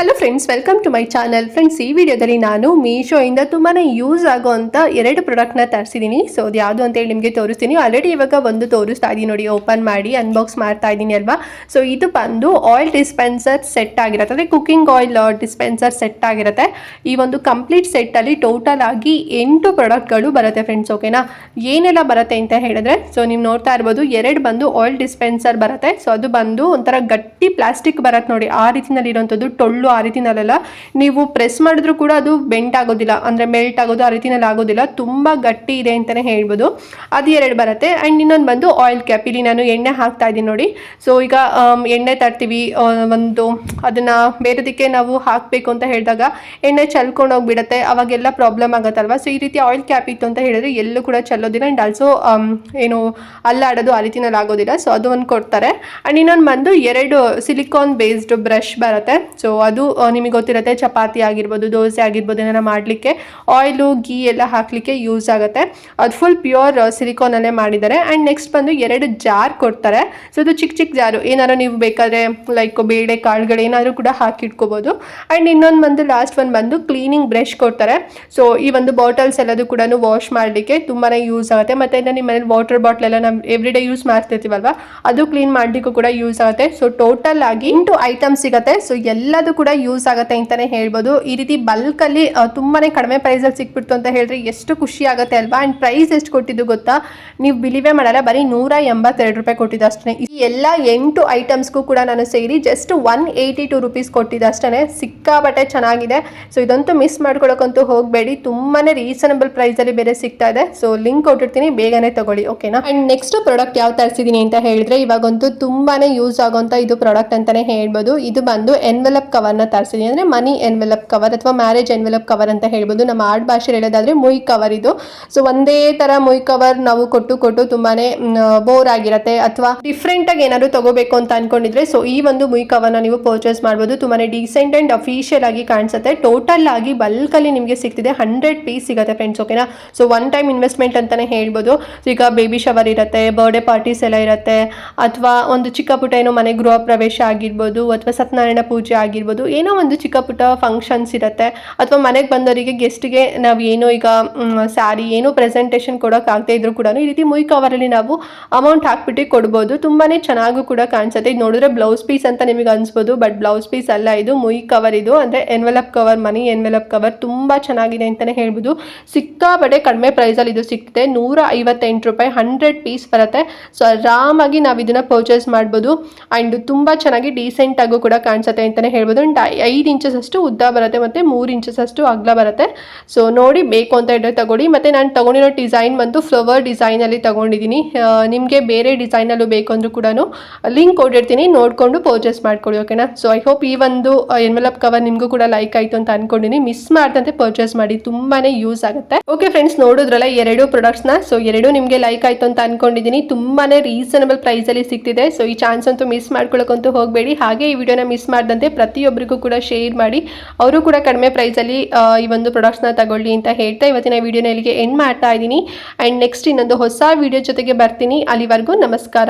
Hello friends, welcome to my channel. Friends, ಈ ವಿಡಿಯೋದಲ್ಲಿ ನಾನು ಮೀಶೋಯಿಂದ ತುಂಬಾ ಯೂಸ್ ಆಗೋವಂಥ 2 ಪ್ರಾಡಕ್ಟ್ನ ತರಿಸಿದ್ದೀನಿ. ಸೊ ಅದು ಯಾವುದು ಅಂತೇಳಿ ನಿಮಗೆ ತೋರಿಸ್ತೀನಿ. ಆಲ್ರೆಡಿ ಇವಾಗ ಒಂದು ತೋರಿಸ್ತಾ ಇದ್ದೀನಿ ನೋಡಿ, ಓಪನ್ ಮಾಡಿ ಅನ್ಬಾಕ್ಸ್ ಮಾಡ್ತಾ ಇದ್ದೀನಿ ಅಲ್ವಾ. ಸೊ ಇದು ಬಂದು ಆಯಿಲ್ ಡಿಸ್ಪೆನ್ಸರ್ ಸೆಟ್ ಆಗಿರುತ್ತೆ, ಅಂದರೆ ಕುಕಿಂಗ್ ಆಯಿಲ್ ಡಿಸ್ಪೆನ್ಸರ್ ಸೆಟ್ ಆಗಿರುತ್ತೆ. ಈ ಒಂದು ಕಂಪ್ಲೀಟ್ ಸೆಟ್ಟಲ್ಲಿ ಟೋಟಲ್ ಆಗಿ 8 ಪ್ರಾಡಕ್ಟ್ಗಳು ಬರುತ್ತೆ ಫ್ರೆಂಡ್ಸ್. ಓಕೆನಾ, ಏನೆಲ್ಲ ಬರುತ್ತೆ ಅಂತ ಹೇಳಿದ್ರೆ, ಸೊ ನೀವು ನೋಡ್ತಾ ಇರ್ಬೋದು, 2 ಬಂದು ಆಯಿಲ್ ಡಿಸ್ಪೆನ್ಸರ್ ಬರುತ್ತೆ. ಸೊ ಅದು ಬಂದು ಒಂಥರ ಗಟ್ಟಿ ಪ್ಲಾಸ್ಟಿಕ್ ಬರುತ್ತೆ ನೋಡಿ, ಆ ರೀತಿನಲ್ಲಿ ಇರುವಂಥದ್ದು. ಟೊಳ್ಳು ಆ ರೀತಿನಲ್ಲೆಲ್ಲ ನೀವು ಪ್ರೆಸ್ ಮಾಡಿದ್ರು ಕೂಡ ಅದು ಬೆಂಟ್ ಆಗೋದಿಲ್ಲ, ಅಂದರೆ ಮೆಲ್ಟ್ ಆಗೋದು ಆ ರೀತಿನಲ್ಲಿ ಆಗೋದಿಲ್ಲ. ತುಂಬ ಗಟ್ಟಿ ಇದೆ ಅಂತಲೇ ಹೇಳ್ಬೋದು. ಅದು 2 ಬರುತ್ತೆ. ಆ್ಯಂಡ್ ಇನ್ನೊಂದು ಬಂದು ಆಯಿಲ್ ಕ್ಯಾಪ್. ಇಲ್ಲಿ ನಾನು ಎಣ್ಣೆ ಹಾಕ್ತಾ ಇದ್ದೀನಿ ನೋಡಿ. ಸೊ ಈಗ ಎಣ್ಣೆ ತರ್ತೀವಿ, ಒಂದು ಅದನ್ನು ಬೇರೆದಕ್ಕೆ ನಾವು ಹಾಕಬೇಕು ಅಂತ ಹೇಳಿದಾಗ ಎಣ್ಣೆ ಚಲ್ಕೊಂಡು ಹೋಗ್ಬಿಡುತ್ತೆ, ಅವಾಗೆಲ್ಲ ಪ್ರಾಬ್ಲಮ್ ಆಗುತ್ತಲ್ವ. ಸೊ ಈ ರೀತಿ ಆಯಿಲ್ ಕ್ಯಾಪ್ ಇತ್ತು ಅಂತ ಹೇಳಿದ್ರೆ ಎಲ್ಲೂ ಕೂಡ ಚೆಲ್ಲೋದಿಲ್ಲ. ಆ್ಯಂಡ್ ಆಲ್ಸೋ ಏನು ಅಲ್ಲಾಡೋದು ಆ ರೀತಿನಲ್ಲಿ ಆಗೋದಿಲ್ಲ. ಸೊ ಅದು ಒಂದು ಕೊಡ್ತಾರೆ. ಆ್ಯಂಡ್ ಇನ್ನೊಂದು ಬಂದು 2 ಸಿಲಿಕಾನ್ ಬೇಸ್ಡ್ ಬ್ರಷ್ ಬರುತ್ತೆ. ಸೊ ಅದು ನಿಮಗೆ ಗೊತ್ತಿರುತ್ತೆ, ಚಪಾತಿ ಆಗಿರ್ಬೋದು, ದೋಸೆ ಆಗಿರ್ಬೋದು, ಏನಾರ ಮಾಡಲಿಕ್ಕೆ ಆಯಿಲು ಗೀ ಎಲ್ಲ ಹಾಕಲಿಕ್ಕೆ ಯೂಸ್ ಆಗುತ್ತೆ. ಅದು ಫುಲ್ ಪ್ಯೂರ್ ಸಿಲಿಕಾನಲ್ಲೇ ಮಾಡಿದ್ದಾರೆ. ಆ್ಯಂಡ್ ನೆಕ್ಸ್ಟ್ ಬಂದು 2 ಜಾರ್ ಕೊಡ್ತಾರೆ. ಸೊ ಅದು ಚಿಕ್ಕ ಚಿಕ್ಕ ಜಾರು, ಏನಾದ್ರು ನೀವು ಬೇಕಾದರೆ ಲೈಕ್ ಬೇಳೆ ಕಾಳುಗಳು ಏನಾದರೂ ಕೂಡ ಹಾಕಿಟ್ಕೋಬೋದು. ಆ್ಯಂಡ್ ಇನ್ನೊಂದು ಬಂದು ಲಾಸ್ಟ್ ಒಂದು ಬಂದು ಕ್ಲೀನಿಂಗ್ ಬ್ರಷ್ ಕೊಡ್ತಾರೆ. ಸೊ ಈ ಒಂದು ಬಾಟಲ್ಸ್ ಎಲ್ಲದೂ ಕೂಡ ವಾಶ್ ಮಾಡಲಿಕ್ಕೆ ತುಂಬಾ ಯೂಸ್ ಆಗುತ್ತೆ. ಮತ್ತು ನಿಮ್ಮ ಮನೇಲಿ ವಾಟರ್ ಬಾಟ್ಲ್ ಎಲ್ಲ ನಾವು ಎವ್ರಿ ಡೇ ಯೂಸ್ ಮಾಡ್ತಿರ್ತೀವಲ್ವ, ಅದು ಕ್ಲೀನ್ ಮಾಡಲಿಕ್ಕೂ ಕೂಡ ಯೂಸ್ ಆಗುತ್ತೆ. ಸೊ ಟೋಟಲ್ ಆಗಿ 8 ಐಟಮ್ಸ್ ಸಿಗುತ್ತೆ. ಸೊ ಎಲ್ಲದೂ ಕೂಡ ಯೂಸ್ ಆಗುತ್ತೆ ಅಂತಲೇ ಹೇಳ್ಬೋದು. ಈ ರೀತಿ ಬಲ್ಕಲ್ಲಿ ತುಂಬಾ ಕಡಿಮೆ ಪ್ರೈಸಲ್ಲಿ ಸಿಕ್ಬಿಡ್ತು ಅಂತ ಹೇಳಿದ್ರೆ ಎಷ್ಟು ಖುಷಿ ಆಗುತ್ತೆ ಅಲ್ವಾ. ಆ್ಯಂಡ್ ಪ್ರೈಸ್ ಎಷ್ಟು ಕೊಟ್ಟಿದ್ದು ಗೊತ್ತಾ, ನೀವು ಬಿಲಿವೇ ಮಾಡಲ್ಲ, ಬರೀ 182 ರೂಪಾಯಿ ಕೊಟ್ಟಿದ್ದು ಅಷ್ಟೇ. ಈ ಎಲ್ಲ 8 ಐಟಮ್ಸ್ಗೂ ಕೂಡ ನಾನು ಸೇರಿ ಜಸ್ಟ್ 182 ರೂಪೀಸ್ ಕೊಟ್ಟಿದ್ದು ಅಷ್ಟೇ. ಸಿಕ್ಕಾಬಟ್ಟೆ ಚೆನ್ನಾಗಿದೆ. ಸೊ ಇದಂತೂ ಮಿಸ್ ಮಾಡ್ಕೊಳ್ಳೋಕ್ಕಂತೂ ಹೋಗಬೇಡಿ, ತುಂಬಾ ರೀಸನಬಲ್ ಪ್ರೈಸಲ್ಲಿ ಬೇರೆ ಸಿಗ್ತಾ ಇದೆ. ಸೊ ಲಿಂಕ್ ಕೊಟ್ಟಿರ್ತೀನಿ, ಬೇಗನೆ ತಗೊಳ್ಳಿ. ಓಕೆನಾ. ಆ್ಯಂಡ್ ನೆಕ್ಸ್ಟ್ ಪ್ರಾಡಕ್ಟ್ ಯಾವ ತರಿಸಿದ್ದೀನಿ ಅಂತ ಹೇಳಿದ್ರೆ, ಇವಾಗಂತೂ ತುಂಬಾ ಯೂಸ್ ಆಗೋಂಥ ಇದು ಪ್ರಾಡಕ್ಟ್ ಅಂತಲೇ ಹೇಳ್ಬೋದು. ಇದು ಬಂದು ಎನ್ವೆಲಪ್ ಕವರ್ನ ತರಿಸಿದ್ದೀನಿ, ಅಂದರೆ ಮನಿ ಎನ್ವೆಲಪ್ ಕವರ್ ಅಥವಾ ಮ್ಯಾರೇಜ್ ಎನ್ವೆಲಪ್ ಕವರ್ ಅಂತ ಹೇಳ್ಬೋದು. ನಮ್ಮ ಆಡ್ ಭಾಷೆ ಹೇಳೋದಾದ್ರೆ ಮುಯ್ ಕವರ್ ಇದು. ಸೊ ಒಂದೇ ಥರ ಮುಯ್ ಕವರ್ ನಾವು ಕೊಟ್ಟು ತುಂಬಾ ಬೋರ್ ಆಗಿರುತ್ತೆ, ಅಥವಾ ಡಿಫ್ರೆಂಟಾಗಿ ಏನಾದರೂ ತಗೋಬೇಕು ಅಂತ ಅನ್ಕೊಂಡಿದ್ರೆ ಸೊ ಈ ಒಂದು ಮುಯ್ ಕವರ್ನ ನೀವು ಪರ್ಚೇಸ್ ಮಾಡ್ಬೋದು. ತುಂಬಾ ಡೀಸೆಂಟ್ ಆ್ಯಂಡ್ ಅಫಿಷಿಯಲ್ ಆಗಿ ಕಾಣಿಸುತ್ತೆ. ಟೋಟಲ್ ಆಗಿ ಬಲ್ಕಲ್ಲಿ ನಿಮಗೆ ಸಿಗ್ತಿದೆ, 100 ಪೀಸ್ ಸಿಗುತ್ತೆ ಫ್ರೆಂಡ್ಸ್. ಓಕೆನಾ. ಸೊ ಒನ್ ಟೈಮ್ ಇನ್ವೆಸ್ಟ್ಮೆಂಟ್ ಅಂತಲೇ ಹೇಳ್ಬೋದು. ಈಗ ಬೇಬಿ ಶವರ್ ಇರುತ್ತೆ, ಬರ್ಡೇ ಪಾರ್ಟೀಸ್ ಎಲ್ಲ ಇರುತ್ತೆ, ಅಥವಾ ಒಂದು ಚಿಕ್ಕ ಪುಟ್ಟ ಏನೋ ಮನೆ ಗೃಹ ಪ್ರವೇಶ ಆಗಿರ್ಬೋದು, ಅಥವಾ ಸತ್ಯನಾರಾಯಣ ಪೂಜೆ ಆಗಿರ್ಬೋದು, ಏನೋ ಒಂದು ಚಿಕ್ಕ ಪುಟ್ಟ ಫಂಕ್ಷನ್ಸ್ ಇರುತ್ತೆ, ಅಥವಾ ಮನೆಗೆ ಬಂದವರಿಗೆ ಗೆಸ್ಟ್ಗೆ ನಾವು ಏನೋ ಈಗ ಸ್ಯಾರಿ ಏನೋ ಪ್ರೆಸೆಂಟೇಷನ್ ಕೊಡೋಕ್ಕಾಗದೇ ಇದ್ರೂ ಕೂಡ ಈ ರೀತಿ ಮುಯ್ ಕವರಲ್ಲಿ ನಾವು ಅಮೌಂಟ್ ಹಾಕ್ಬಿಟ್ಟು ಕೊಡ್ಬೋದು. ತುಂಬಾ ಚೆನ್ನಾಗೂ ಕೂಡ ಕಾಣಿಸುತ್ತೆ. ಇದು ನೋಡಿದ್ರೆ ಬ್ಲೌಸ್ ಪೀಸ್ ಅಂತ ನಿಮಗೆ ಅನ್ಸ್ಬೋದು, ಬಟ್ ಬ್ಲೌಸ್ ಪೀಸ್ ಅಲ್ಲ, ಇದು ಮುಯ್ ಕವರ್. ಇದು ಅಂದರೆ ಎನ್ವೆಲಪ್ ಕವರ್, ಮನಿ ಎನ್ವೆಲಪ್ ಕವರ್. ತುಂಬ ಚೆನ್ನಾಗಿದೆ ಅಂತಲೇ ಹೇಳ್ಬೋದು. ಸಿಕ್ಕಾಪಟ್ಟೆ ಕಡಿಮೆ ಪ್ರೈಸಲ್ಲಿ ಇದು ಸಿಗ್ತದೆ, 158 ರೂಪಾಯಿ, 100 ಪೀಸ್ ಬರುತ್ತೆ. ಸೊ ಆರಾಮಾಗಿ ನಾವು ಇದನ್ನು ಪರ್ಚೇಸ್ ಮಾಡ್ಬೋದು. ಆ್ಯಂಡ್ ತುಂಬ ಚೆನ್ನಾಗಿ ಡೀಸೆಂಟಾಗೂ ಕೂಡ ಕಾಣಿಸುತ್ತೆ ಅಂತಲೇ ಹೇಳ್ಬೋದು. 5 ಇಂಚಸ್ ಅಷ್ಟು ಉದ್ದ ಬರುತ್ತೆ, ಮತ್ತು 3 ಇಂಚಸ್ ಅಷ್ಟು ಅಗಲ ಬರುತ್ತೆ. ಸೊ ನೋಡಿ, ಬೇಕು ಅಂತ ಇದ್ದರೆ ತಗೊಳ್ಳಿ. ಮತ್ತು ನಾನು ತಗೊಂಡಿರೋ ಡಿಸೈನ್ ಬಂದು ಫ್ಲವರ್ ಡಿಸೈನಲ್ಲಿ ತಗೊಂಡಿದ್ದೀನಿ. ನಿಮಗೆ ಬೇರೆ ಡಿಸೈನಲ್ಲೂ ಬೇಕು ಅಂದರೂ ಕೂಡ ಲಿಂಕ್ ಕೊಟ್ಟಿರ್ತೀನಿ, ನೋಡಿಕೊಂಡು ಪರ್ಚೇಸ್ ಮಾಡ್ಕೊಳ್ಳಿ. ಓಕೆನಾ. ಸೊ ಐ ಹೋಪ್ ಈ ಒಂದು ಎನ್ವೆಲಪ್ ಕವರ್ ನಿಮಗೂ ಕೂಡ ಲೈಕ್ ಆಯಿತು ಅಂತ ಅನ್ಕೊಂಡಿನಿ. ಮಿಸ್ ಮಾಡ್ದಂತೆ ಪರ್ಚೇಸ್ ಮಾಡಿ, ತುಂಬಾ ಯೂಸ್ ಆಗುತ್ತೆ. ಓಕೆ ಫ್ರೆಂಡ್ಸ್, ನೋಡಿದ್ರಲ್ಲ 2 ಪ್ರಾಡಕ್ಟ್ಸ್ನ. ಸೊ 2 ನಿಮಗೆ ಲೈಕ್ ಆಯಿತು ಅಂತ ಅನ್ಕೊಂಡಿದ್ದೀನಿ. ತುಂಬಾ ರೀಸನಬಲ್ ಪ್ರೈಸಲ್ಲಿ ಸಿಗ್ತಿದೆ. ಸೊ ಈ ಚಾನ್ಸ್ ಅಂತೂ ಮಿಸ್ ಮಾಡ್ಕೊಳ್ಳೋಕ್ಕಂತೂ ಹೋಗಬೇಡಿ. ಹಾಗೆ ಈ ವಿಡಿಯೋನ ಮಿಸ್ ಮಾಡ್ದಂತೆ ಪ್ರತಿಯೊಬ್ಬರಿಗೂ ಕೂಡ ಶೇರ್ ಮಾಡಿ, ಅವರು ಕೂಡ ಕಡಿಮೆ ಪ್ರೈಸಲ್ಲಿ ಈ ಒಂದು ಪ್ರಾಡಕ್ಟ್ಸ್ನ ತಗೊಳ್ಳಿ ಅಂತ ಹೇಳ್ತಾ ಇವತ್ತಿನ ವಿಡಿಯೋನ ಇಲ್ಲಿಗೆ ಎಂಡ್ ಮಾಡ್ತಾ ಇದ್ದೀನಿ. ಆ್ಯಂಡ್ ನೆಕ್ಸ್ಟ್ ಇನ್ನೊಂದು ಹೊಸ ವಿಡಿಯೋ ಜೊತೆಗೆ ಬರ್ತೀನಿ. ಅಲ್ಲಿವರೆಗೂ ನಮಸ್ಕಾರ.